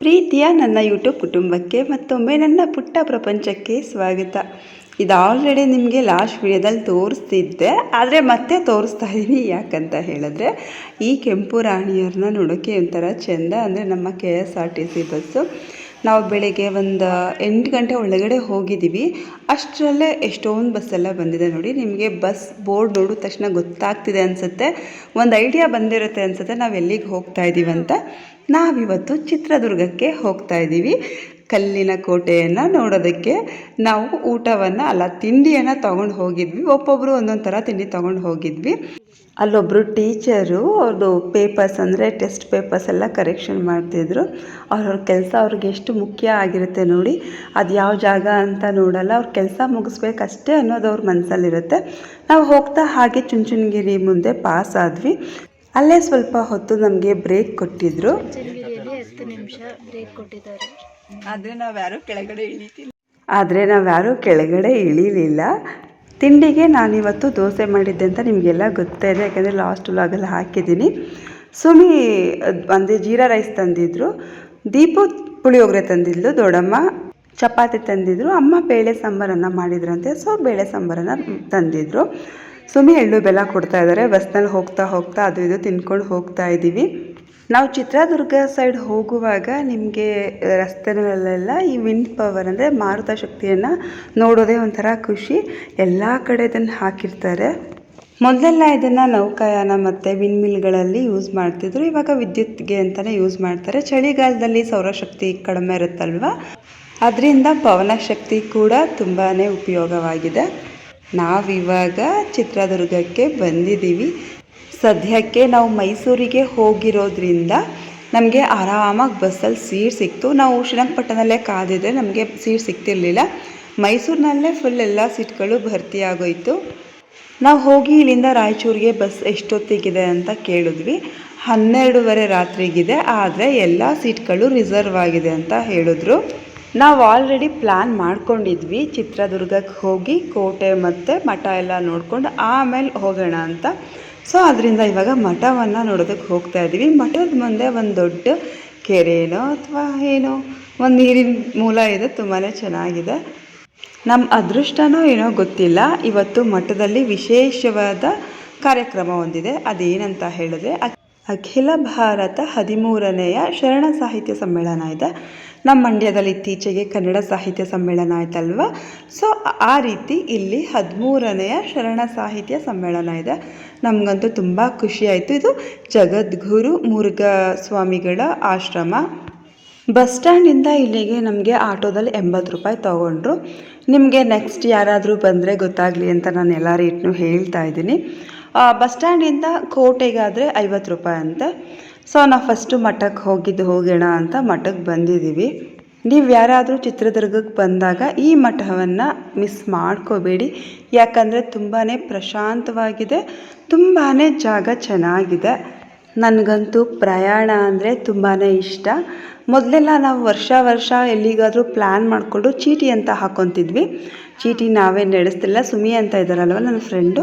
ಪ್ರೀತಿಯ ನನ್ನ ಯೂಟ್ಯೂಬ್ ಕುಟುಂಬಕ್ಕೆ ಮತ್ತೊಮ್ಮೆ ನನ್ನ ಪುಟ್ಟ ಪ್ರಪಂಚಕ್ಕೆ ಸ್ವಾಗತ. ಇದು ಆಲ್ರೆಡಿ ನಿಮಗೆ ಲಾಸ್ಟ್ ವಿಡಿಯೋದಲ್ಲಿ ತೋರಿಸ್ತಿದ್ದೆ, ಆದರೆ ಮತ್ತೆ ತೋರಿಸ್ತಾ ಇದ್ದೀನಿ. ಯಾಕಂತ ಹೇಳಿದ್ರೆ ಈ ಕೆಂಪು ರಾಣಿಯವ್ರನ್ನ ನೋಡೋಕ್ಕೆ ಒಂಥರ ಚೆಂದ. ಅಂದರೆ ನಮ್ಮ KSRTC ಬಸ್ಸು ನಾವು ಬೆಳಗ್ಗೆ ಒಂದು 8 ಗಂಟೆ ಒಳಗಡೆ ಹೋಗಿದ್ದೀವಿ. ಅಷ್ಟರಲ್ಲೇ ಎಷ್ಟೊಂದು ಬಸ್ಸೆಲ್ಲ ಬಂದಿದೆ ನೋಡಿ. ನಿಮಗೆ ಬಸ್ ಬೋರ್ಡ್ ನೋಡಿದ ತಕ್ಷಣ ಗೊತ್ತಾಗ್ತಿದೆ ಅನಿಸುತ್ತೆ, ಒಂದು ಐಡಿಯಾ ಬಂದಿರುತ್ತೆ ಅನಿಸುತ್ತೆ ನಾವು ಎಲ್ಲಿಗೆ ಹೋಗ್ತಾ ಇದ್ದೀವಿ ಅಂತ. ನಾವಿವತ್ತು ಚಿತ್ರದುರ್ಗಕ್ಕೆ ಹೋಗ್ತಾ ಇದ್ದೀವಿ. ಕಲ್ಲಿನ ಕೋಟೆಯನ್ನು ನೋಡೋದಕ್ಕೆ. ನಾವು ತಿಂಡಿಯನ್ನು ತೊಗೊಂಡು ಹೋಗಿದ್ವಿ. ಒಬ್ಬೊಬ್ಬರು ಒಂದೊಂದು ಥರ ತಿಂಡಿ ತೊಗೊಂಡು ಹೋಗಿದ್ವಿ. ಅಲ್ಲೊಬ್ಬರು ಟೀಚರು ಅವ್ರದ್ದು ಪೇಪರ್ಸ್ ಅಂದರೆ ಟೆಸ್ಟ್ ಪೇಪರ್ಸ್ ಎಲ್ಲ ಕರೆಕ್ಷನ್ ಮಾಡ್ತಿದ್ರು. ಅವ್ರವ್ರ ಕೆಲಸ ಅವ್ರಿಗೆ ಎಷ್ಟು ಮುಖ್ಯ ಆಗಿರುತ್ತೆ ನೋಡಿ. ಅದು ಯಾವ ಜಾಗ ಅಂತ ನೋಡಲ್ಲ, ಅವ್ರ ಕೆಲಸ ಮುಗಿಸ್ಬೇಕಷ್ಟೇ ಅನ್ನೋದು ಅವ್ರ ಮನಸ್ಸಲ್ಲಿರುತ್ತೆ. ನಾವು ಹೋಗ್ತಾ ಹಾಗೆ ಚುಂಚನಗಿರಿ ಮುಂದೆ ಪಾಸ್ ಆದ್ವಿ. ಅಲ್ಲೇ ಸ್ವಲ್ಪ ಹೊತ್ತು ನಮಗೆ ಬ್ರೇಕ್ ಕೊಟ್ಟಿದ್ರು. 10 ನಿಮಿಷ ಬ್ರೇಕ್ ಕೊಟ್ಟಿದ್ದಾರೆ. ಆದರೆ ನಾವ್ಯಾರೂ ಕೆಳಗಡೆ ಇಳಿಲಿಲ್ಲ. ತಿಂಡಿಗೆ ನಾನಿವತ್ತು ದೋಸೆ ಮಾಡಿದ್ದೆ ಅಂತ ನಿಮಗೆಲ್ಲ ಗೊತ್ತೇ ಇದೆ, ಯಾಕೆಂದರೆ ಲಾಸ್ಟ್ ವ್ಲಾಗಲ್ಲಿ ಹಾಕಿದ್ದೀನಿ. ಸುಮಿ ಅಂದರೆ ಜೀರಾ ರೈಸ್ ತಂದಿದ್ರು, ದೀಪು ಪುಳಿಯೋಗರೆ ತಂದಿದ್ಲು, ದೊಡ್ಡಮ್ಮ ಚಪಾತಿ ತಂದಿದ್ರು, ಅಮ್ಮ ಬೇಳೆ ಸಾಂಬಾರನ್ನು ಮಾಡಿದ್ರಂತೆ. ಸೊ ಬೇಳೆ ಸಾಂಬಾರನ್ನು ತಂದಿದ್ರು. ಸುಮಿ ಎಳ್ಳು ಬೆಲ್ಲ ಕೊಡ್ತಾ ಇದ್ದಾರೆ. ಬಸ್ನಲ್ಲಿ ಹೋಗ್ತಾ ಹೋಗ್ತಾ ಅದು ಇದು ತಿನ್ಕೊಂಡು ಹೋಗ್ತಾ ಇದ್ದೀವಿ. ನಾವು ಚಿತ್ರದುರ್ಗ ಸೈಡ್ ಹೋಗುವಾಗ ನಿಮಗೆ ರಸ್ತೆನಲ್ಲೆಲ್ಲ ಈ ವಿಂಡ್ ಪವರ್ ಅಂದರೆ ಮಾರುತ ಶಕ್ತಿಯನ್ನು ನೋಡೋದೇ ಒಂಥರ ಖುಷಿ. ಎಲ್ಲ ಕಡೆ ಇದನ್ನು ಹಾಕಿರ್ತಾರೆ. ಮೊದಲೆಲ್ಲ ಇದನ್ನು ನೌಕಾಯಾನ ಮತ್ತು ವಿಂಡ್ಮಿಲ್ಗಳಲ್ಲಿ ಯೂಸ್ ಮಾಡ್ತಿದ್ರು. ಇವಾಗ ವಿದ್ಯುತ್ಗೆ ಅಂತಲೇ ಯೂಸ್ ಮಾಡ್ತಾರೆ. ಚಳಿಗಾಲದಲ್ಲಿ ಸೌರಶಕ್ತಿ ಕಡಿಮೆ ಇರುತ್ತಲ್ವ, ಅದರಿಂದ ಪವನ ಶಕ್ತಿ ಕೂಡ ತುಂಬಾ ಉಪಯೋಗವಾಗಿದೆ. ನಾವಿವಾಗ ಚಿತ್ರದುರ್ಗಕ್ಕೆ ಬಂದಿದ್ದೀವಿ. ಸದ್ಯಕ್ಕೆ ನಾವು ಮೈಸೂರಿಗೆ ಹೋಗಿರೋದ್ರಿಂದ ನಮಗೆ ಆರಾಮಾಗಿ ಬಸ್ಸಲ್ಲಿ ಸೀಟ್ ಸಿಕ್ತು. ನಾವು ಶ್ರೀರಂಗಪಟ್ಟಣದಲ್ಲೇ ಕಾದಿದ್ರೆ ನಮಗೆ ಸೀಟ್ ಸಿಗ್ತಿರ್ಲಿಲ್ಲ. ಮೈಸೂರಿನಲ್ಲೇ ಫುಲ್ ಎಲ್ಲ ಸೀಟ್ಗಳು ಭರ್ತಿ ಆಗೋಯಿತು. ನಾವು ಹೋಗಿ ಇಲ್ಲಿಂದ ರಾಯಚೂರಿಗೆ ಬಸ್ ಎಷ್ಟೊತ್ತಿಗಿದೆ ಅಂತ ಕೇಳಿದ್ವಿ. 12:30 ರಾತ್ರಿಗಿದೆ, ಆದರೆ ಎಲ್ಲ ಸೀಟ್ಗಳು ರಿಸರ್ವ್ ಆಗಿದೆ ಅಂತ ಹೇಳಿದ್ರು. ನಾವು ಆಲ್ರೆಡಿ ಪ್ಲ್ಯಾನ್ ಮಾಡ್ಕೊಂಡಿದ್ವಿ ಚಿತ್ರದುರ್ಗಕ್ಕೆ ಹೋಗಿ ಕೋಟೆ ಮತ್ತು ಮಠ ಎಲ್ಲ ನೋಡ್ಕೊಂಡು ಆಮೇಲೆ ಹೋಗೋಣ ಅಂತ. ಸೊ ಅದರಿಂದ ಇವಾಗ ಮಠವನ್ನು ನೋಡೋದಕ್ಕೆ ಹೋಗ್ತಾ ಇದ್ದೀವಿ. ಮಠದ ಮುಂದೆ ಒಂದು ದೊಡ್ಡ ಕೆರೆನೋ ಅಥವಾ ಏನೋ ಒಂದು ನೀರಿನ ಮೂಲ ಇದೆ, ತುಂಬಾ ಚೆನ್ನಾಗಿದೆ. ನಮ್ಮ ಅದೃಷ್ಟನೋ ಏನೋ ಗೊತ್ತಿಲ್ಲ, ಇವತ್ತು ಮಠದಲ್ಲಿ ವಿಶೇಷವಾದ ಕಾರ್ಯಕ್ರಮ ಹೊಂದಿದೆ. ಅದೇನಂತ ಹೇಳಿದ್ರೆ ಅಖಿಲ ಭಾರತ 13ನೆಯ ಶರಣ ಸಾಹಿತ್ಯ ಸಮ್ಮೇಳನ ಇದೆ. ನಮ್ಮ ಮಂಡ್ಯದಲ್ಲಿ ಇತ್ತೀಚೆಗೆ ಕನ್ನಡ ಸಾಹಿತ್ಯ ಸಮ್ಮೇಳನ ಆಯ್ತಲ್ವ. ಸೊ ಆ ರೀತಿ ಇಲ್ಲಿ 13ನೆಯ ಶರಣ ಸಾಹಿತ್ಯ ಸಮ್ಮೇಳನ ಇದೆ. ನಮಗಂತೂ ತುಂಬ ಖುಷಿಯಾಯಿತು. ಇದು ಜಗದ್ಗುರು ಮುರುಘಾ ಸ್ವಾಮಿಗಳ ಆಶ್ರಮ. ಬಸ್ ಸ್ಟ್ಯಾಂಡಿಂದ ಇಲ್ಲಿಗೆ ನಮಗೆ ಆಟೋದಲ್ಲಿ 80 ರೂಪಾಯಿ ತೊಗೊಂಡ್ರು. ನಿಮಗೆ ನೆಕ್ಸ್ಟ್ ಯಾರಾದರೂ ಬಂದರೆ ಗೊತ್ತಾಗಲಿ ಅಂತ ನಾನು ಎಲ್ಲ ರೇಟ್ನೂ ಹೇಳ್ತಾ ಇದ್ದೀನಿ. ಬಸ್ ಸ್ಟ್ಯಾಂಡಿಂದ ಕೋಟೆಗಾದರೆ 50 ರೂಪಾಯಿ ಅಂತೆ. ಸೊ ನಾವು ಫಸ್ಟು ಮಠಕ್ಕೆ ಹೋಗೋಣ ಅಂತ ಮಠಕ್ಕೆ ಬಂದಿದ್ದೀವಿ. ನೀವು ಯಾರಾದರೂ ಚಿತ್ರದುರ್ಗಕ್ಕೆ ಬಂದಾಗ ಈ ಮಠವನ್ನು ಮಿಸ್ ಮಾಡ್ಕೋಬೇಡಿ, ಯಾಕಂದರೆ ತುಂಬಾ ಪ್ರಶಾಂತವಾಗಿದೆ, ತುಂಬಾ ಜಾಗ ಚೆನ್ನಾಗಿದೆ. ನನಗಂತೂ ಪ್ರಯಾಣ ಅಂದರೆ ತುಂಬಾ ಇಷ್ಟ. ಮೊದಲೆಲ್ಲ ನಾವು ವರ್ಷ ಎಲ್ಲಿಗಾದರೂ ಪ್ಲ್ಯಾನ್ ಮಾಡಿಕೊಂಡು ಚೀಟಿ ಅಂತ ಹಾಕ್ಕೊತಿದ್ವಿ. ಚೀಟಿ ನಾವೇ ನಡೆಸ್ತಿಲ್ಲ, ಸುಮಿ ಅಂತ ಇದ್ದಾರಲ್ವ ನನ್ನ ಫ್ರೆಂಡು,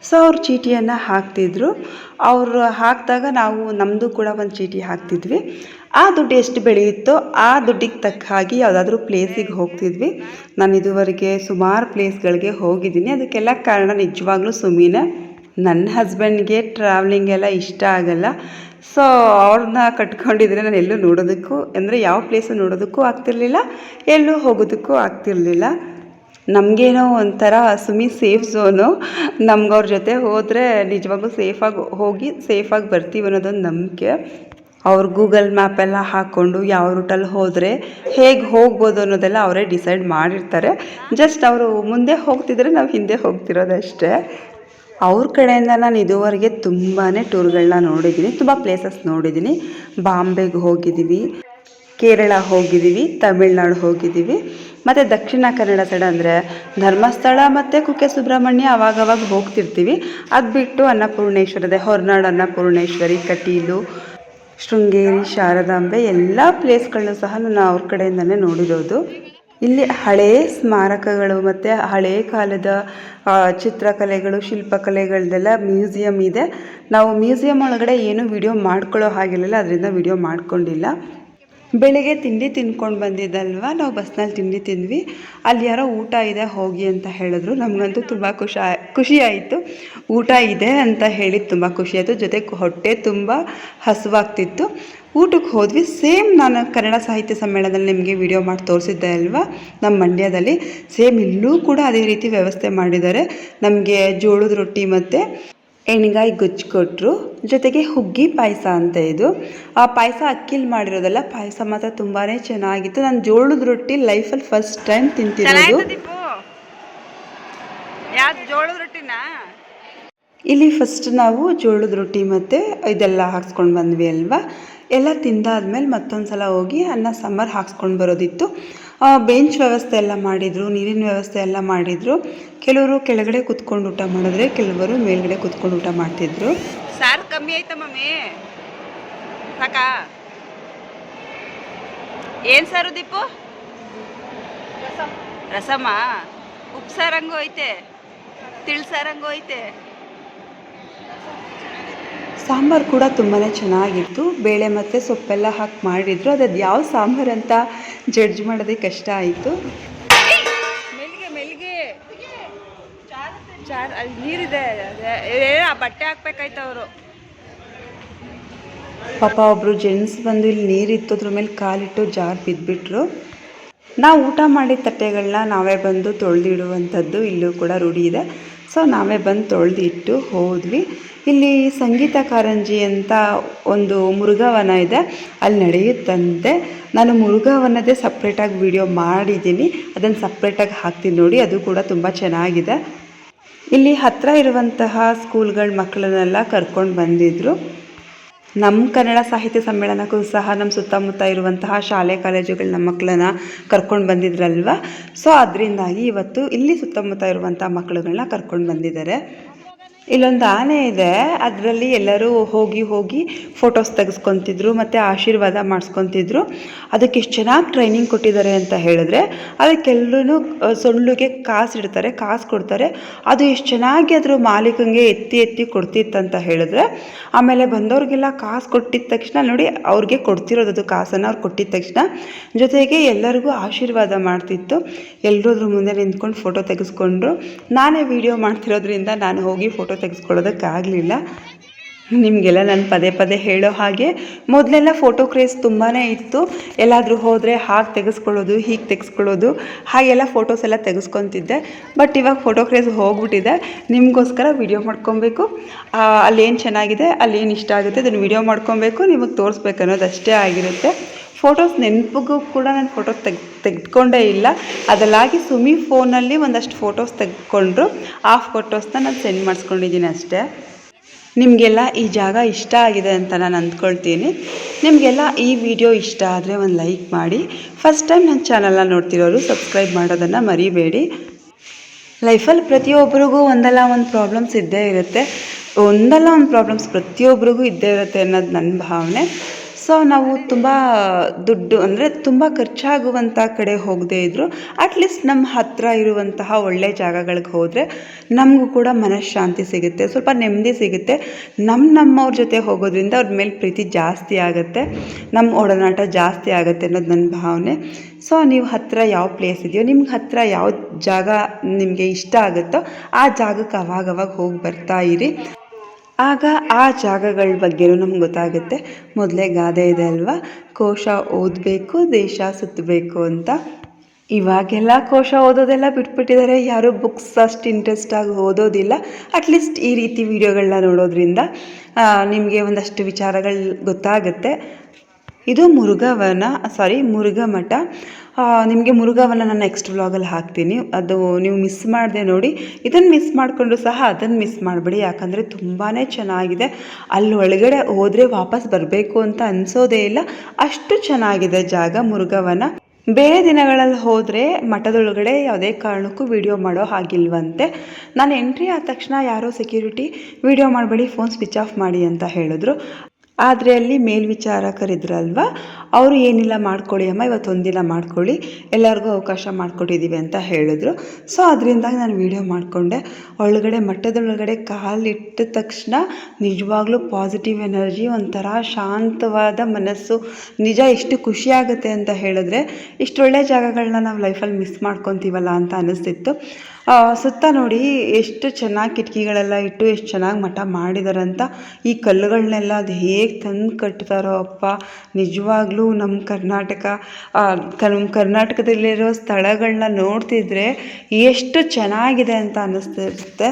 ಸೊ ಅವ್ರು ಚೀಟಿಯನ್ನು ಹಾಕ್ತಿದ್ರು. ಅವರು ಹಾಕಿದಾಗ ನಾವು ನಮ್ಮದು ಕೂಡ ಒಂದು ಚೀಟಿ ಹಾಕ್ತಿದ್ವಿ. ಆ ದುಡ್ಡು ಎಷ್ಟು ಬೆಳೆಯುತ್ತೋ ಆ ದುಡ್ಡಿಗೆ ತಕ್ಕ ಹಾಗೆ ಯಾವುದಾದ್ರೂ ಪ್ಲೇಸಿಗೆ ಹೋಗ್ತಿದ್ವಿ. ನಾನು ಇದುವರೆಗೆ ಸುಮಾರು ಪ್ಲೇಸ್ಗಳಿಗೆ ಹೋಗಿದ್ದೀನಿ. ಅದಕ್ಕೆಲ್ಲ ಕಾರಣ ನಿಜವಾಗ್ಲೂ ಸುಮಿನೇ. ನನ್ನ ಹಸ್ಬೆಂಡ್ಗೆ ಟ್ರಾವೆಲಿಂಗ್ ಎಲ್ಲ ಇಷ್ಟ ಆಗಲ್ಲ. ಸೊ ಅವ್ರನ್ನ ಕಟ್ಕೊಂಡಿದ್ರೆ ನಾನು ಎಲ್ಲೂ ನೋಡೋದಕ್ಕೂ ಅಂದರೆ ಯಾವ ಪ್ಲೇಸು ನೋಡೋದಕ್ಕೂ ಆಗ್ತಿರ್ಲಿಲ್ಲ, ಎಲ್ಲೂ ಹೋಗೋದಕ್ಕೂ ಆಗ್ತಿರ್ಲಿಲ್ಲ. ನಮಗೇನೋ ಒಂಥರ ಸುಮಿ ಸೇಫ್ ಝೋನು. ನಮ್ಗೆ ಅವ್ರ ಜೊತೆ ಹೋದರೆ ನಿಜವಾಗ್ಲೂ ಸೇಫಾಗಿ ಹೋಗಿ ಸೇಫಾಗಿ ಬರ್ತೀವಿ ಅನ್ನೋದೊಂದು ನಂಬಿಕೆ. ಅವ್ರು ಗೂಗಲ್ ಮ್ಯಾಪೆಲ್ಲ ಹಾಕ್ಕೊಂಡು ಯಾವ ರೂಟಲ್ಲಿ ಹೋದರೆ ಹೇಗೆ ಹೋಗ್ಬೋದು ಅನ್ನೋದೆಲ್ಲ ಅವರೇ ಡಿಸೈಡ್ ಮಾಡಿರ್ತಾರೆ. ಜಸ್ಟ್ ಅವರು ಮುಂದೆ ಹೋಗ್ತಿದ್ರೆ ನಾವು ಹಿಂದೆ ಹೋಗ್ತಿರೋದಷ್ಟೇ. ಅವ್ರ ಕಡೆಯಿಂದ ನಾನು ಇದುವರೆಗೆ ತುಂಬಾ ಟೂರ್ಗಳನ್ನ ನೋಡಿದ್ದೀನಿ, ತುಂಬ ಪ್ಲೇಸಸ್ ನೋಡಿದ್ದೀನಿ. ಬಾಂಬೆಗೆ ಹೋಗಿದ್ದೀವಿ, ಕೇರಳ ಹೋಗಿದ್ದೀವಿ, ತಮಿಳ್ನಾಡು ಹೋಗಿದ್ದೀವಿ, ಮತ್ತು ದಕ್ಷಿಣ ಕನ್ನಡ ಸೈಡ್ ಅಂದರೆ ಧರ್ಮಸ್ಥಳ ಮತ್ತು ಕುಕ್ಕೆ ಸುಬ್ರಹ್ಮಣ್ಯ ಅವಾಗವಾಗ ಹೋಗ್ತಿರ್ತೀವಿ. ಅದು ಬಿಟ್ಟು ಅನ್ನಪೂರ್ಣೇಶ್ವರದ ಹೊರನಾಡು ಅನ್ನಪೂರ್ಣೇಶ್ವರಿ, ಕಟೀಲು, ಶೃಂಗೇರಿ, ಶಾರದಾಂಬೆ ಎಲ್ಲ ಪ್ಲೇಸ್ಗಳನ್ನೂ ಸಹ ನಾನು ಅವ್ರ ಕಡೆಯಿಂದನೇ ನೋಡಿರೋದು. ಇಲ್ಲಿ ಹಳೆಯ ಸ್ಮಾರಕಗಳು ಮತ್ತು ಹಳೆಯ ಕಾಲದ ಚಿತ್ರಕಲೆಗಳು, ಶಿಲ್ಪಕಲೆಗಳದ್ದೆಲ್ಲ ಮ್ಯೂಸಿಯಮ್ ಇದೆ. ನಾವು ಮ್ಯೂಸಿಯಮ್ ಒಳಗಡೆ ಏನೂ ವಿಡಿಯೋ ಮಾಡ್ಕೊಳ್ಳೋ ಹಾಗಿರಲಿಲ್ಲ, ಅದರಿಂದ ವಿಡಿಯೋ ಮಾಡ್ಕೊಂಡಿಲ್ಲ. ಬೆಳಿಗ್ಗೆ ತಿಂಡಿ ತಿಂದ್ಕೊಂಡು ಬಂದಿದ್ದಲ್ವ, ನಾವು ಬಸ್ನಲ್ಲಿ ತಿಂಡಿ ತಿಂದ್ವಿ. ಅಲ್ಲಿ ಯಾರೋ ಊಟ ಇದೆ ಹೋಗಿ ಅಂತ ಹೇಳಿದ್ರು. ನಮಗಂತೂ ತುಂಬ ಖುಷಿ ಆಯಿತು. ಊಟ ಇದೆ ಅಂತ ಹೇಳಿದ್ದು ತುಂಬ ಖುಷಿ ಆಯಿತು. ಜೊತೆಗೆ ಹೊಟ್ಟೆ ತುಂಬ ಹಸುವಾಗ್ತಿತ್ತು. ಊಟಕ್ಕೆ ಹೋದ್ವಿ. ಸೇಮ್ ನಾನು ಕನ್ನಡ ಸಾಹಿತ್ಯ ಸಮ್ಮೇಳನದಲ್ಲಿ ನಿಮಗೆ ವಿಡಿಯೋ ಮಾಡಿ ತೋರಿಸಿದ್ದೆ ಅಲ್ವಾ ನಮ್ಮ ಮಂಡ್ಯದಲ್ಲಿ, ಸೇಮ್ ಇಲ್ಲೂ ಕೂಡ ಅದೇ ರೀತಿ ವ್ಯವಸ್ಥೆ ಮಾಡಿದ್ದಾರೆ. ನಮಗೆ ಜೋಳದ ರೊಟ್ಟಿ ಮತ್ತು ಎಣ್ಗಾಯಿ ಗೊಜ್ಜು ಕೊಟ್ಟರು. ಜೊತೆಗೆ ಹುಗ್ಗಿ ಪಾಯಸ ಅಂತ ಇದು. ಆ ಪಾಯಸ ಅಕ್ಕಿಲಿ ಮಾಡಿರೋದಲ್ಲ, ಪಾಯಸ ಮಾತ್ರ ತುಂಬಾ ಚೆನ್ನಾಗಿತ್ತು. ನಾನು ಜೋಳದ ರೊಟ್ಟಿ ಲೈಫಲ್ಲಿ ಫಸ್ಟ್ ಟೈಮ್ ತಿಂತಿರೋದು. ಜೋಳದ ರೊಟ್ಟಿನ ಇಲ್ಲಿ ಫಸ್ಟ್ ನಾವು ಜೋಳದ ರೊಟ್ಟಿ ಮತ್ತು ಇದೆಲ್ಲ ಹಾಕ್ಸ್ಕೊಂಡು ಬಂದ್ವಿ ಅಲ್ವಾ. ಎಲ್ಲ ತಿಂದಾದ್ಮೇಲೆ ಮತ್ತೊಂದು ಸಲ ಹೋಗಿ ಅನ್ನ ಸಾಂಬಾರು ಹಾಕ್ಸ್ಕೊಂಡು ಬರೋದಿತ್ತು. ಬೆಂಚ್ ವ್ಯವಸ್ಥೆ ಎಲ್ಲ ಮಾಡಿದರು, ನೀರಿನ ವ್ಯವಸ್ಥೆ ಎಲ್ಲ ಮಾಡಿದರು. ಕೆಲವರು ಕೆಳಗಡೆ ಕುತ್ಕೊಂಡು ಊಟ ಮಾಡಿದ್ರೆ, ಕೆಲವರು ಮೇಲ್ಗಡೆ ಕುತ್ಕೊಂಡು ಊಟ ಮಾಡ್ತಿದ್ರು. ಸಾರು ಕಮ್ಮಿ ಆಯ್ತಾ ಮಮ್ಮಿ? ಸಾಕಾ? ಏನು ಸಾರು ದೀಪು? ರಸಮ್ಮ. ಉಪ್ಪು ಸಾರಂಗೂ ಐತೆ, ತಿಳಿಸಾರಂಗೂ ಐತೆ. ಸಾಂಬಾರು ಕೂಡ ತುಂಬಾ ಚೆನ್ನಾಗಿತ್ತು. ಬೇಳೆ ಮತ್ತು ಸೊಪ್ಪೆಲ್ಲ ಹಾಕಿ ಮಾಡಿದ್ರು. ಅದು ಯಾವ ಸಾಂಬಾರು ಅಂತ ಜಡ್ಜ್ ಮಾಡೋದೇ ಕಷ್ಟ ಆಯಿತು. ಮೆಲ್ಗೆ ಅಲ್ಲಿ ನೀರಿದೆ, ಬಟ್ಟೆ ಹಾಕ್ಬೇಕಾಯ್ತು ಅವರು. ಪಾಪ ಒಬ್ಬರು ಜೆಂಟ್ಸ್ ಬಂದು ಇಲ್ಲಿ ನೀರಿತ್ತು, ಅದ್ರ ಮೇಲೆ ಕಾಲಿಟ್ಟು ಜಾರ್ ಬಿದ್ದುಬಿಟ್ರು. ನಾವು ಊಟ ಮಾಡಿದ ತಟ್ಟೆಗಳನ್ನ ನಾವೇ ಬಂದು ತೊಳೆದಿಡುವಂಥದ್ದು ಇಲ್ಲೂ ಕೂಡ ರೂಢಿ ಇದೆ. ಸೊ ನಾವೇ ಬಂದು ತೊಳೆದಿಟ್ಟು ಹೋದ್ವಿ. ಇಲ್ಲಿ ಸಂಗೀತ ಕಾರಂಜಿ ಅಂತ ಒಂದು ಮುರುಘಾವನ ಇದೆ, ಅಲ್ಲಿ ನಡೆಯುತ್ತಂತೆ. ನಾನು ಮುರುಘಾವನದೇ ಸಪ್ರೇಟಾಗಿ ವಿಡಿಯೋ ಮಾಡಿದ್ದೀನಿ, ಅದನ್ನು ಸಪ್ರೇಟಾಗಿ ಹಾಕ್ತೀನಿ ನೋಡಿ. ಅದು ಕೂಡ ತುಂಬ ಚೆನ್ನಾಗಿದೆ. ಇಲ್ಲಿ ಹತ್ತಿರ ಇರುವಂತಹ ಸ್ಕೂಲ್ಗಳ ಮಕ್ಕಳನ್ನೆಲ್ಲ ಕರ್ಕೊಂಡು ಬಂದಿದ್ದರು. ನಮ್ಮ ಕನ್ನಡ ಸಾಹಿತ್ಯ ಸಮ್ಮೇಳನಕ್ಕೂ ಸಹ ನಮ್ಮ ಸುತ್ತಮುತ್ತ ಇರುವಂತಹ ಶಾಲೆ ಕಾಲೇಜುಗಳ ಮಕ್ಕಳನ್ನ ಕರ್ಕೊಂಡು ಬಂದಿದ್ರಲ್ವ. ಸೊ ಅದರಿಂದಾಗಿ ಇವತ್ತು ಇಲ್ಲಿ ಸುತ್ತಮುತ್ತ ಇರುವಂಥ ಮಕ್ಕಳುಗಳನ್ನ ಕರ್ಕೊಂಡು ಬಂದಿದ್ದಾರೆ. ಇಲ್ಲೊಂದು ಆನೆ ಇದೆ, ಅದರಲ್ಲಿ ಎಲ್ಲರೂ ಹೋಗಿ ಫೋಟೋಸ್ ತೆಗೆಸ್ಕೊತಿದ್ರು ಮತ್ತು ಆಶೀರ್ವಾದ ಮಾಡಿಸ್ಕೊತಿದ್ರು. ಅದಕ್ಕೆ ಎಷ್ಟು ಚೆನ್ನಾಗಿ ಟ್ರೈನಿಂಗ್ ಕೊಟ್ಟಿದ್ದಾರೆ ಅಂತ ಹೇಳಿದ್ರೆ, ಅದಕ್ಕೆಲ್ಲರೂ ಸೊಳ್ಳಿಗೆ ಕಾಸು ಇಡ್ತಾರೆ, ಕಾಸು ಕೊಡ್ತಾರೆ. ಅದು ಎಷ್ಟು ಚೆನ್ನಾಗಿ ಅದ್ರ ಮಾಲೀಕಂಗೆ ಎತ್ತಿ ಕೊಡ್ತಿತ್ತಂತ ಹೇಳಿದ್ರೆ, ಆಮೇಲೆ ಬಂದವ್ರಿಗೆಲ್ಲ ಕಾಸು ಕೊಟ್ಟಿದ್ದ ತಕ್ಷಣ ನೋಡಿ ಅವ್ರಿಗೆ ಕೊಡ್ತಿರೋದು ಅದು ಕಾಸನ್ನು ಅವ್ರು ಕೊಟ್ಟಿದ್ದ ತಕ್ಷಣ. ಜೊತೆಗೆ ಎಲ್ಲರಿಗೂ ಆಶೀರ್ವಾದ ಮಾಡ್ತಿತ್ತು. ಎಲ್ಲರೂ ಅದ್ರ ಮುಂದೆ ನಿಂತ್ಕೊಂಡು ಫೋಟೋ ತೆಗೆಸ್ಕೊಂಡ್ರು. ನಾನೇ ವೀಡಿಯೋ ಮಾಡ್ತಿರೋದ್ರಿಂದ ನಾನು ಹೋಗಿ ಫೋಟೋ ತೆಗೆಸ್ಕೊಳ್ಳೋದಕ್ಕಾಗಲಿಲ್ಲ. ನಿಮಗೆಲ್ಲ ನಾನು ಪದೇ ಹೇಳೋ ಹಾಗೆ ಮೊದಲೆಲ್ಲ ಫೋಟೋ ಕ್ರೇಜ್ ತುಂಬಾ ಇತ್ತು. ಎಲ್ಲಾದರೂ ಹೋದರೆ ಹಾಗೆ ತೆಗೆಸ್ಕೊಳ್ಳೋದು, ಹೀಗೆ ತೆಗೆಸ್ಕೊಳ್ಳೋದು, ಹಾಗೆಲ್ಲ ಫೋಟೋಸ್ ಎಲ್ಲ ತೆಗೆಸ್ಕೊತಿದ್ದೆ. ಬಟ್ ಇವಾಗ ಫೋಟೋ ಕ್ರೇಜ್ ಹೋಗ್ಬಿಟ್ಟಿದೆ. ನಿಮಗೋಸ್ಕರ ವಿಡಿಯೋ ಮಾಡ್ಕೊಬೇಕು, ಅಲ್ಲೇನು ಚೆನ್ನಾಗಿದೆ, ಅಲ್ಲೇನು ಇಷ್ಟ ಆಗುತ್ತೆ ಅದನ್ನು ವಿಡಿಯೋ ಮಾಡ್ಕೊಬೇಕು, ನಿಮಗೆ ತೋರಿಸ್ಬೇಕು ಅನ್ನೋದಷ್ಟೇ ಆಗಿರುತ್ತೆ. ಫೋಟೋಸ್ ನೆನಪಿಗೂ ಕೂಡ ನಾನು ಫೋಟೋಸ್ ತೆಗೆದುಕೊಂಡೇ ಇಲ್ಲ. ಅದಲ್ಲಾಗಿ ಸುಮಿ ಫೋನಲ್ಲಿ ಒಂದಷ್ಟು ಫೋಟೋಸ್ ತೆಗೆದುಕೊಂಡ್ರು. ಆ ಫೋಟೋಸ್ನ ನಾನು ಸೆಂಡ್ ಮಾಡಿಸ್ಕೊಂಡಿದ್ದೀನಿ ಅಷ್ಟೇ. ನಿಮಗೆಲ್ಲ ಈ ಜಾಗ ಇಷ್ಟ ಆಗಿದೆ ಅಂತ ನಾನು ಅಂದ್ಕೊಳ್ತೀನಿ. ನಿಮಗೆಲ್ಲ ಈ ವಿಡಿಯೋ ಇಷ್ಟ ಆದರೆ ಒಂದು ಲೈಕ್ ಮಾಡಿ. ಫಸ್ಟ್ ಟೈಮ್ ನನ್ನ ಚಾನಲ್ನ ನೋಡ್ತಿರೋರು ಸಬ್ಸ್ಕ್ರೈಬ್ ಮಾಡೋದನ್ನು ಮರಿಬೇಡಿ. ಲೈಫಲ್ಲಿ ಪ್ರತಿಯೊಬ್ಬರಿಗೂ ಒಂದಲ್ಲ ಒಂದು ಪ್ರಾಬ್ಲಮ್ಸ್ ಇದ್ದೇ ಇರುತ್ತೆ. ಪ್ರತಿಯೊಬ್ಬರಿಗೂ ಇದ್ದೇ ಇರುತ್ತೆ ಅನ್ನೋದು ನನ್ನ ಭಾವನೆ. ಸೊ ನಾವು ತುಂಬ ದುಡ್ಡು ಅಂದರೆ ತುಂಬ ಖರ್ಚಾಗುವಂಥ ಕಡೆ ಹೋಗದೇ ಇದ್ದರೂ ಅಟ್ಲೀಸ್ಟ್ ನಮ್ಮ ಹತ್ತಿರ ಇರುವಂತಹ ಒಳ್ಳೆಯ ಜಾಗಗಳಿಗೆ ಹೋದರೆ ನಮಗೂ ಕೂಡ ಮನಃಶಾಂತಿ ಸಿಗುತ್ತೆ, ಸ್ವಲ್ಪ ನೆಮ್ಮದಿ ಸಿಗುತ್ತೆ. ನಮ್ಮವ್ರ ಜೊತೆ ಹೋಗೋದ್ರಿಂದ ಅವ್ರ ಮೇಲೆ ಪ್ರೀತಿ ಜಾಸ್ತಿ ಆಗುತ್ತೆ, ನಮ್ಮ ಒಡನಾಟ ಜಾಸ್ತಿ ಆಗುತ್ತೆ ಅನ್ನೋದು ನನ್ನ ಭಾವನೆ. ಸೊ ನೀವು ಹತ್ತಿರ ಯಾವ ಪ್ಲೇಸ್ ಇದೆಯೋ, ನಿಮ್ಗೆ ಹತ್ತಿರ ಯಾವ ಜಾಗ ನಿಮಗೆ ಇಷ್ಟ ಆಗುತ್ತೋ ಆ ಜಾಗಕ್ಕೆ ಅವಾಗವಾಗ ಹೋಗಿ ಬರ್ತಾ ಇರಿ. ಆಗ ಆ ಜಾಗಗಳ ಬಗ್ಗೆನೂ ನಮ್ಗೆ ಗೊತ್ತಾಗುತ್ತೆ. ಮೊದಲೇ ಗಾದೆ ಇದೆ ಅಲ್ವಾ, ಕೋಶ ಓದಬೇಕು ದೇಶ ಸುತ್ತಬೇಕು ಅಂತ. ಇವಾಗೆಲ್ಲ ಕೋಶ ಓದೋದೆಲ್ಲ ಬಿಟ್ಬಿಟ್ಟಿದ್ದಾರೆ, ಯಾರೂ ಬುಕ್ಸ್ ಅಷ್ಟು ಇಂಟ್ರೆಸ್ಟಾಗಿ ಓದೋದಿಲ್ಲ. ಅಟ್ಲೀಸ್ಟ್ ಈ ರೀತಿ ವಿಡಿಯೋಗಳನ್ನ ನೋಡೋದ್ರಿಂದ ನಿಮಗೆ ಒಂದಷ್ಟು ವಿಚಾರಗಳು ಗೊತ್ತಾಗುತ್ತೆ. ಇದು ಮುರುಘಾ ಮಠ. ನಿಮಗೆ ಮುರುಘಾವನ ನಾನು ನೆಕ್ಸ್ಟ್ ವ್ಲಾಗಲ್ಲಿ ಹಾಕ್ತೀನಿ, ಅದು ನೀವು ಮಿಸ್ ಮಾಡದೆ ನೋಡಿ. ಇದನ್ನು ಮಿಸ್ ಮಾಡಿಕೊಂಡು ಸಹ ಅದನ್ನು ಮಿಸ್ ಮಾಡಬೇಡಿ, ಯಾಕಂದರೆ ತುಂಬಾ ಚೆನ್ನಾಗಿದೆ. ಅಲ್ಲಿ ಒಳಗಡೆ ಹೋದರೆ ವಾಪಸ್ ಬರಬೇಕು ಅಂತ ಅನಿಸೋದೇ ಇಲ್ಲ, ಅಷ್ಟು ಚೆನ್ನಾಗಿದೆ ಜಾಗ ಮುರುಘಾವನ. ಬೇರೆ ದಿನಗಳಲ್ಲಿ ಹೋದರೆ ಮಠದೊಳಗಡೆ ಯಾವುದೇ ಕಾರಣಕ್ಕೂ ವಿಡಿಯೋ ಮಾಡೋ ಹಾಗಿಲ್ವಂತೆ. ನಾನು ಎಂಟ್ರಿ ಆದ ತಕ್ಷಣ ಯಾರೋ ಸೆಕ್ಯೂರಿಟಿ ವಿಡಿಯೋ ಮಾಡಬೇಡಿ, ಫೋನ್ ಸ್ವಿಚ್ ಆಫ್ ಮಾಡಿ ಅಂತ ಹೇಳಿದ್ರು. ಆದರೆ ಅಲ್ಲಿ ಮೇಲ್ವಿಚಾರಕರಿದ್ರಲ್ವ, ಅವರು ಏನಿಲ್ಲ ಮಾಡ್ಕೊಳ್ಳಿ ಅಮ್ಮ, ಇವತ್ತು ಒಂದಿನ ಮಾಡ್ಕೊಳ್ಳಿ, ಎಲ್ಲರಿಗೂ ಅವಕಾಶ ಮಾಡಿಕೊಟ್ಟಿದ್ದೀವಿ ಅಂತ ಹೇಳಿದ್ರು. ಸೊ ಅದರಿಂದಾಗಿ ನಾನು ವಿಡಿಯೋ ಮಾಡಿಕೊಂಡೆ. ಮಠದೊಳಗಡೆ ಕಾಲಿಟ್ಟ ತಕ್ಷಣ ನಿಜವಾಗ್ಲೂ ಪಾಸಿಟಿವ್ ಎನರ್ಜಿ, ಒಂಥರ ಶಾಂತವಾದ ಮನಸ್ಸು. ನಿಜ ಎಷ್ಟು ಖುಷಿಯಾಗುತ್ತೆ ಅಂತ ಹೇಳಿದ್ರೆ, ಇಷ್ಟೊಳ್ಳೆ ಜಾಗಗಳನ್ನ ನಾವು ಲೈಫಲ್ಲಿ ಮಿಸ್ ಮಾಡ್ಕೊತೀವಲ್ಲ ಅಂತ ಅನ್ನಿಸ್ತಿತ್ತು. ಸುತ್ತ ನೋಡಿ ಎಷ್ಟು ಚೆನ್ನಾಗಿ ಕಿಟಕಿಗಳೆಲ್ಲ ಇಟ್ಟು ಎಷ್ಟು ಚೆನ್ನಾಗಿ ಮಠ ಮಾಡಿದಾರಂತ. ಈ ಕಲ್ಲುಗಳನ್ನೆಲ್ಲ ಅದು ಹೇಗೆ ತಂದು ಕಟ್ತಾರೋ ಅಪ್ಪ, ನಿಜವಾಗ್ಲೂ ನಮ್ಮ ಕರ್ನಾಟಕದಲ್ಲಿರೋ ಸ್ಥಳಗಳನ್ನ ನೋಡ್ತಿದ್ರೆ ಎಷ್ಟು ಚೆನ್ನಾಗಿದೆ ಅಂತ ಅನ್ನಿಸ್ತಿರುತ್ತೆ,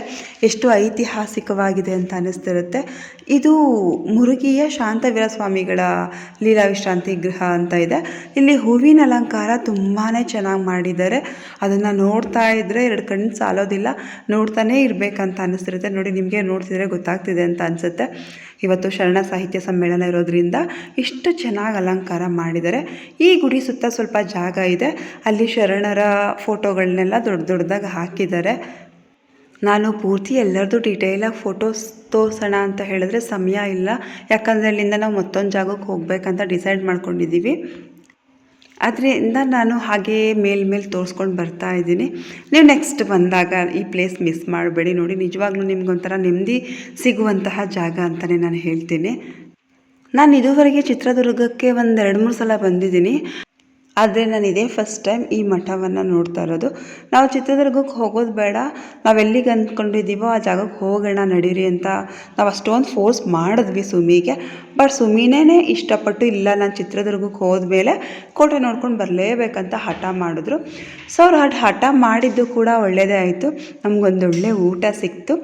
ಎಷ್ಟು ಐತಿಹಾಸಿಕವಾಗಿದೆ ಅಂತ ಅನ್ನಿಸ್ತಿರುತ್ತೆ. ಇದು ಮುರುಗಿಯ ಶಾಂತವೀರ ಸ್ವಾಮಿಗಳ ಲೀಲಾ ವಿಶ್ರಾಂತಿ ಗೃಹ ಅಂತ ಇದೆ. ಇಲ್ಲಿ ಹೂವಿನ ಅಲಂಕಾರ ತುಂಬಾ ಚೆನ್ನಾಗಿ ಮಾಡಿದ್ದಾರೆ. ಅದನ್ನು ನೋಡ್ತಾ ಇದ್ದರೆ ಎರಡು ಕಣ್ಣು ಸಾಲೋದಿಲ್ಲ, ನೋಡ್ತಾನೇ ಇರಬೇಕಂತ ಅನ್ನಿಸ್ತಿರುತ್ತೆ. ನೋಡಿ, ನಿಮಗೆ ನೋಡ್ತಿದ್ರೆ ಗೊತ್ತಾಗ್ತಿದೆ ಅಂತ ಅನಿಸುತ್ತೆ. ಇವತ್ತು ಶರಣ ಸಾಹಿತ್ಯ ಸಮ್ಮೇಳನ ಇರೋದ್ರಿಂದ ಇಷ್ಟು ಚೆನ್ನಾಗಿ ಅಲಂಕಾರ ಮಾಡಿದ್ದಾರೆ. ಈ ಗುಡಿ ಸುತ್ತ ಸ್ವಲ್ಪ ಜಾಗ ಇದೆ, ಅಲ್ಲಿ ಶರಣರ ಫೋಟೋಗಳನ್ನೆಲ್ಲ ದೊಡ್ಡದಾಗಿ ಹಾಕಿದ್ದಾರೆ. ನಾನು ಪೂರ್ತಿ ಎಲ್ಲರದ್ದು ಡೀಟೇಲಾಗಿ ಫೋಟೋಸ್ ತೋರಿಸೋಣ ಅಂತ ಹೇಳಿದ್ರೆ ಸಮಯ ಇಲ್ಲ, ಯಾಕಂದರೆ ಅಲ್ಲಿಂದ ನಾವು ಮತ್ತೊಂದು ಜಾಗಕ್ಕೆ ಹೋಗ್ಬೇಕಂತ ಡಿಸೈಡ್ ಮಾಡ್ಕೊಂಡಿದ್ದೀವಿ. ಅದರಿಂದ ನಾನು ಹಾಗೇ ಮೇಲೆ ತೋರಿಸ್ಕೊಂಡು ಬರ್ತಾ ಇದ್ದೀನಿ. ನೀವು ನೆಕ್ಸ್ಟ್ ಬಂದಾಗ ಈ ಪ್ಲೇಸ್ ಮಿಸ್ ಮಾಡಬೇಡಿ. ನೋಡಿ, ನಿಜವಾಗ್ಲೂ ನಿಮ್ಗೊಂಥರ ನೆಮ್ಮದಿ ಸಿಗುವಂತಹ ಜಾಗ ಅಂತಲೇ ನಾನು ಹೇಳ್ತೀನಿ. ನಾನು ಇದುವರೆಗೆ ಚಿತ್ರದುರ್ಗಕ್ಕೆ ಒಂದು 2-3 ಸಲ ಬಂದಿದ್ದೀನಿ, ಆದರೆ ನಾನು ಇದೇ ಫಸ್ಟ್ ಟೈಮ್ ಈ ಮಠವನ್ನು ನೋಡ್ತಾ ಇರೋದು. ನಾವು ಚಿತ್ರದುರ್ಗಕ್ಕೆ ಹೋಗೋದು ಬೇಡ, ನಾವೆಲ್ಲಿಗೆ ಅಂದ್ಕೊಂಡಿದ್ದೀವೋ ಆ ಜಾಗಕ್ಕೆ ಹೋಗೋಣ ನಡೀರಿ ಅಂತ ನಾವು ಅಷ್ಟೊಂದು ಫೋರ್ಸ್ ಮಾಡಿದ್ವಿ ಸುಮಿಗೆ. ಬಟ್ ಸುಮಿನೇ ಇಷ್ಟಪಟ್ಟು ಇಲ್ಲ, ನಾನು ಚಿತ್ರದುರ್ಗಕ್ಕೆ ಹೋದ್ಮೇಲೆ ಕೋಟೆ ನೋಡ್ಕೊಂಡು ಬರಲೇಬೇಕಂತ ಹಠ ಮಾಡಿದ್ರು. ಸೊ ಅವ್ರು ಹಠ ಮಾಡಿದ್ದು ಕೂಡ ಒಳ್ಳೆಯದೇ ಆಯಿತು. ನಮಗೊಂದೊಳ್ಳೆ ಊಟ ಸಿಕ್ತು,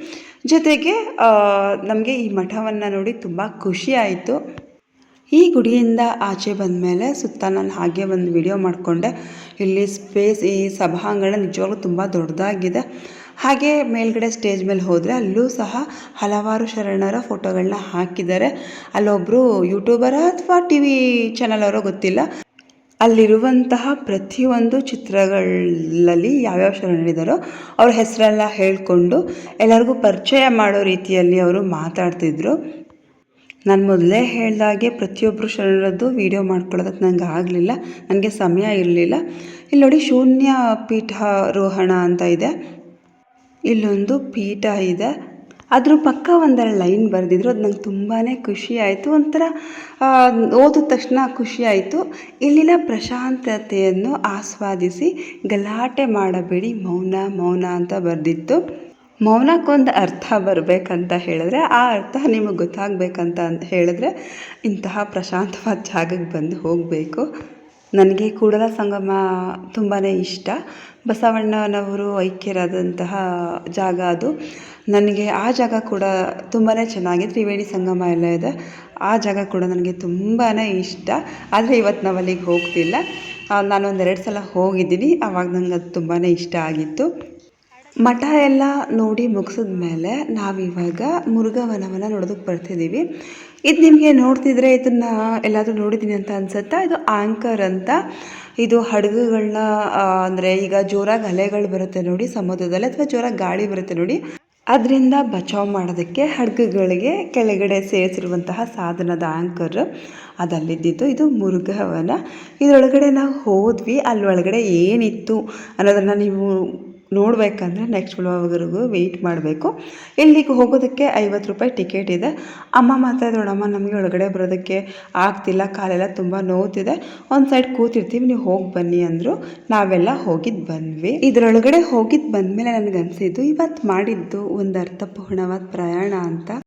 ಜೊತೆಗೆ ನಮಗೆ ಈ ಮಠವನ್ನು ನೋಡಿ ತುಂಬ ಖುಷಿ ಆಯಿತು. ಈ ಗುಡಿಯಿಂದ ಆಚೆ ಬಂದ ಮೇಲೆ ಸುತ್ತ ನಾನು ಹಾಗೆ ಒಂದು ವಿಡಿಯೋ ಮಾಡಿಕೊಂಡೆ. ಇಲ್ಲಿ ಸ್ಪೇಸ್, ಈ ಸಭಾಂಗಣ ನಿಜವಾಗ್ಲೂ ತುಂಬ ದೊಡ್ಡದಾಗಿದೆ. ಹಾಗೆ ಮೇಲ್ಗಡೆ ಸ್ಟೇಜ್ ಮೇಲೆ ಹೋದರೆ ಅಲ್ಲೂ ಸಹ ಹಲವಾರು ಶರಣರ ಫೋಟೋಗಳನ್ನ ಹಾಕಿದ್ದಾರೆ. ಅಲ್ಲೊಬ್ಬರು ಯೂಟ್ಯೂಬರ ಅಥವಾ TV ಚಾನಲ್ ಅವರೋ ಗೊತ್ತಿಲ್ಲ, ಅಲ್ಲಿರುವಂತಹ ಪ್ರತಿಯೊಂದು ಚಿತ್ರಗಳಲ್ಲಿ ಯಾವ್ಯಾವ ಶರಣರಿದ್ದಾರೋ ಅವ್ರ ಹೆಸರೆಲ್ಲ ಹೇಳಿಕೊಂಡು ಎಲ್ಲರಿಗೂ ಪರಿಚಯ ಮಾಡೋ ರೀತಿಯಲ್ಲಿ ಅವರು ಮಾತಾಡ್ತಿದ್ರು. ನಾನು ಮೊದಲೇ ಹೇಳಿದಾಗೆ ಪ್ರತಿಯೊಬ್ಬರು ಶರಣರದ್ದು ವೀಡಿಯೋ ಮಾಡ್ಕೊಳ್ಳೋದಕ್ಕೆ ನನಗೆ ಆಗಲಿಲ್ಲ, ನನಗೆ ಸಮಯ ಇರಲಿಲ್ಲ. ಇಲ್ಲಿ ನೋಡಿ, ಶೂನ್ಯ ಪೀಠಾರೋಹಣ ಅಂತ ಇದೆ. ಇಲ್ಲೊಂದು ಪೀಠ ಇದೆ, ಅದ್ರ ಪಕ್ಕ ಒಂದೆರಡು ಲೈನ್ ಬರೆದಿದ್ರು. ಅದು ನಂಗೆ ತುಂಬಾ ಖುಷಿ ಆಯಿತು, ಒಂಥರ ಓದಿದ ತಕ್ಷಣ ಖುಷಿ ಆಯಿತು. ಇಲ್ಲಿನ ಪ್ರಶಾಂತತೆಯನ್ನು ಆಸ್ವಾದಿಸಿ, ಗಲಾಟೆ ಮಾಡಬೇಡಿ, ಮೌನ ಮೌನ ಅಂತ ಬರೆದಿತ್ತು. ಮೌನಕ್ಕೊಂದು ಅರ್ಥ ಬರಬೇಕಂತ ಹೇಳಿದ್ರೆ, ಆ ಅರ್ಥ ನಿಮಗೆ ಗೊತ್ತಾಗಬೇಕಂತ ಹೇಳಿದ್ರೆ ಇಂತಹ ಪ್ರಶಾಂತವಾದ ಜಾಗಕ್ಕೆ ಬಂದು ಹೋಗಬೇಕು. ನನಗೆ ಕೂಡಲ ಸಂಗಮ ತುಂಬಾ ಇಷ್ಟ. ಬಸವಣ್ಣನವರು ಐಕ್ಯರಾದಂತಹ ಜಾಗ ಅದು. ನನಗೆ ಆ ಜಾಗ ಕೂಡ ತುಂಬಾ ಚೆನ್ನಾಗಿದೆ. ತ್ರಿವೇಣಿ ಸಂಗಮ ಎಲ್ಲ ಇದೆ, ಆ ಜಾಗ ಕೂಡ ನನಗೆ ತುಂಬಾ ಇಷ್ಟ. ಆದರೆ ಇವತ್ತು ನಾವು ಅಲ್ಲಿಗೆ ಹೋಗ್ತಿಲ್ಲ. ನಾನು 1-2 ಸಲ ಹೋಗಿದ್ದೀನಿ, ಆವಾಗ ನನಗೆ ಅದು ತುಂಬಾ ಇಷ್ಟ ಆಗಿತ್ತು. ಮಠ ಎಲ್ಲ ನೋಡಿ ಮುಗಿಸಿದ ಮೇಲೆ ನಾವಿವಾಗ ಮುರುಘಾವನವನ್ನು ನೋಡೋದಕ್ಕೆ ಬರ್ತಿದ್ದೀವಿ. ಇದು ನಿಮಗೆ ನೋಡ್ತಿದ್ರೆ ಇದನ್ನು ಎಲ್ಲಾದರೂ ನೋಡಿದ್ದೀನಿ ಅಂತ ಅನಿಸುತ್ತಾ? ಇದು ಆಂಕರ್ ಅಂತ. ಇದು ಹಡಗುಗಳನ್ನ, ಅಂದರೆ ಈಗ ಜೋರಾಗಿ ಅಲೆಗಳು ಬರುತ್ತೆ ನೋಡಿ ಸಮುದ್ರದಲ್ಲಿ, ಅಥವಾ ಜೋರಾಗಿ ಗಾಳಿ ಬರುತ್ತೆ ನೋಡಿ, ಅದರಿಂದ ಬಚಾವ್ ಮಾಡೋದಕ್ಕೆ ಹಡಗುಗಳಿಗೆ ಕೆಳಗಡೆ ಸೇರಿಸಿರುವಂತಹ ಸಾಧನದ ಆಂಕರ್ ಅದಲ್ಲಿದ್ದಿತ್ತು. ಇದು ಮುರುಘಾವನ. ಇದರೊಳಗಡೆ ನಾವು ಹೋದ್ವಿ, ಅಲ್ಲೊಳಗಡೆ ಏನಿತ್ತು ಅನ್ನೋದನ್ನು ನೀವು ನೋಡಬೇಕಂದ್ರೆ ನೆಕ್ಸ್ಟ್ ವ್ಲಾಗ್ವರೆಗೂ ವೆಯ್ಟ್ ಮಾಡಬೇಕು. ಇಲ್ಲಿಗೆ ಹೋಗೋದಕ್ಕೆ 50 ರೂಪಾಯಿ ಟಿಕೆಟ್ ಇದೆ. ಅಮ್ಮ ಮಾತಾಡಿದ್ರು, ನೋಡಮ್ಮ ನಮಗೆ ಒಳಗಡೆ ಬರೋದಕ್ಕೆ ಆಗ್ತಿಲ್ಲ, ಕಾಲೆಲ್ಲ ತುಂಬ ನೋವ್ತಿದೆ, ಒಂದು ಸೈಡ್ ಕೂತಿರ್ತೀವಿ, ನೀವು ಹೋಗಿ ಬನ್ನಿ ಅಂದರು. ನಾವೆಲ್ಲ ಹೋಗಿದ್ದು ಬಂದ್ವಿ. ಇದರೊಳಗಡೆ ಹೋಗಿದ್ದು ಬಂದಮೇಲೆ ನನಗನ್ಸಿದ್ದು ಇವತ್ತು ಮಾಡಿದ್ದು ಒಂದು ಅರ್ಥಪೂರ್ಣವಾದ ಪ್ರಯಾಣ ಅಂತ.